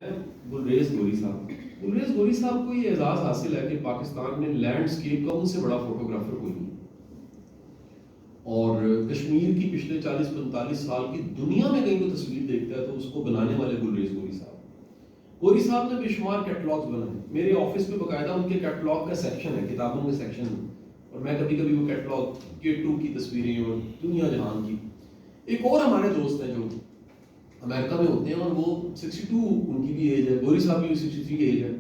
Galleries گوری صاحب کو یہ اعزاز حاصل ہے کہ پاکستان میں لینڈسکیپ کا ان سے بڑا فوٹوگرافر کوئی نہیں، اور کشمیر کی پچھلے 40-45 سال کی دنیا میں کہیں کو تصویر دیکھتا ہے تو اس کو بنانے والے گلریز گوری صاحب نے بے شمار کیٹلاگز بنائے. میرے آفس میں باقاعدہ ان کے کیٹلاگ کا سیکشن ہے، کتابوں کا سیکشن ہے، اور میں کبھی کبھی وہ کیٹلاگ K2 کی تصویریں اور دنیا جہان کی. ایک اور ہمارے دوست ہیں جو امریکہ میں ہوتے ہیں اور وہ 62 ان کی بھی ایج ہے، گوری صاحب کی 63 کی ایج ہے.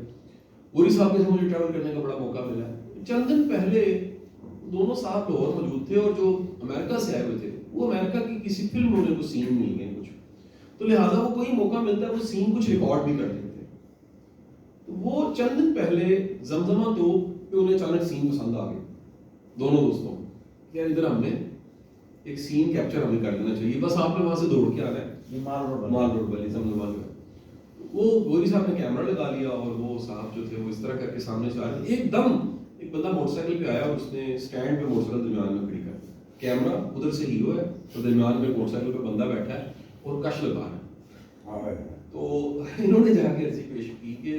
گوری صاحب کے سے مجھے ٹریول کرنے کا بڑا موقع ملا ہے. چند دن پہلے دونوں صاحب لاہور موجود تھے، اور جو امریکہ سے آئے ہوئے تھے وہ امریکہ کی کسی فلم میں انہیں کو سین مل گئے کچھ، تو لہٰذا وہ کوئی موقع ملتا ہے وہ سین کچھ ریکارڈ بھی کر دیتے. تو وہ چند دن پہلے زمزمہ توپ پہ انہیں اچانک سین پسند آ گئے دونوں دوستوں کو کہ ادھر ہم نے ایک سین کیپچر ہمیں کر دینا چاہیے، بس آپ نے وہاں سے دوڑ کے آنا ہے مال روڈ والی زمزمہ جو ہے. وہ گوری صاحب نے کیمرہ لگا لیا اور وہ صاحب جو تھے وہ اس طرح کر کے سامنے سے آ رہے تھے. ایک دم ایک بندہ موٹر سائیکل پہ آیا اور اس نے اسٹینڈ پہ موٹر سائیکل درمیان میں کھڑی کر دیا. کیمرہ ادھر سے ہیرو ہے اور درمیان میں موٹر سائیکل پہ بندہ بیٹھا ہے اور کش لگا رہا ہے. تو انہوں نے جا کے ایسی پیش کی کہ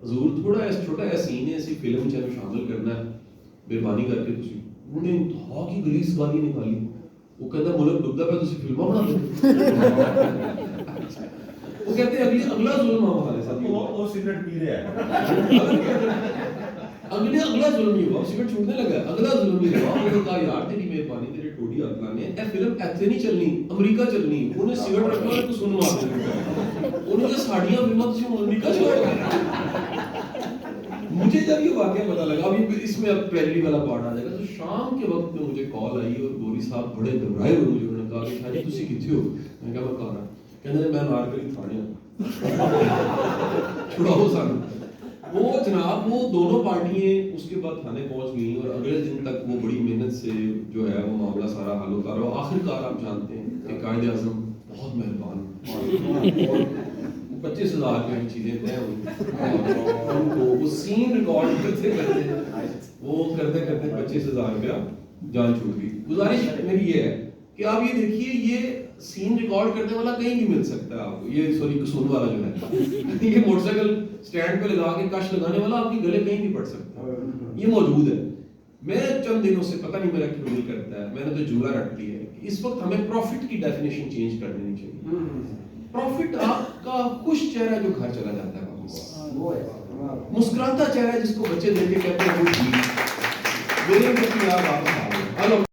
حضور تھوڑا ایسا چھوٹا ایسا سین ہے، ایسی فلم چاہے شامل کرنا ہے، مہربانی کر کے تسی. انہوں نے انتہا کی گلیس گالی نکالی. وہ کہتا ملک ڈبدا پہ تسی فلماں بنا دیں. وہ کہتے ہیں اگلا ظلم ہمارے ساتھ وہ سگریٹ پی رہے ہیں، اگلا ظلم ہی ہوا، سگریٹ چھوڑنے لگا. اگلا ظلم ہی ہوا. انہوں نے کہا یار تیری مہربانی تیرے ٹوڈی ہاتھ لانے اے فلم ایتھے نہیں چلنی، امریکہ چلنی. انہیں سگریٹ رکھنا ہے تو سن مار دیں. انہوں نے ساڑیاں فلموں سے امریکہ چلا. مجھے جب یہ واقعہ پتا لگا ابھی اس میں اب ٹریجڈی والا پارٹ آ جائے گا، تو شام کے وقت میں مجھے کال آئی اور گوری صاحب بڑے گھبرائے ہوئے مجھے. انہوں نے کہا کہ شاہ جی تسی کتنے ہو؟ میں کہا میں کہا رہا. کہنے میں نارکلی تھانے چھڑاؤ سانو. وہ جناب وہ دونوں پارٹیاں اس کے بعد تھانے پہنچ گئیں اور اگلے دن تک وہ بڑی محنت سے جو ہے وہ معاملہ سارا حل ہوتا رہا. آخر کار آپ جانتے ہیں کہ قائد اعظم بہت مہربان، 25,000 کی چیزیں طے ہوئی. وہ سین ریکارڈ کرتے کرتے 25,000 روپیہ جان چھوٹ گئی. گزارش میری یہ ہے کہ آپ یہ دیکھیے یہ سین ریکارڈ کرنے والا کہیں بھی مل سکتا ہے آپ کو. یہ سوری قصور والا جو ہے یہ موٹر سائیکل سٹینڈ پہ لگا کے کش لگانے والا آپ کی گلے کہیں بھی پڑ سکتا ہے. یہ موجود ہے. میں چند دنوں سے پتہ نہیں میرا کیوں نہیں کرتا ہے، میں نے تو جملہ رکھ لیا ہے کہ اس وقت ہمیں پروفٹ کی ڈیفینیشن چینج کر دینی چاہیے. پروفٹ آپ کا خوش چہرہ جو گھر چلا جاتا ہے واپس، مسکراتا چہرہ جس کو بچے دیکھ کے کہتے ہیں وہ ٹھیک میرے بچے یار واپس آ گئے.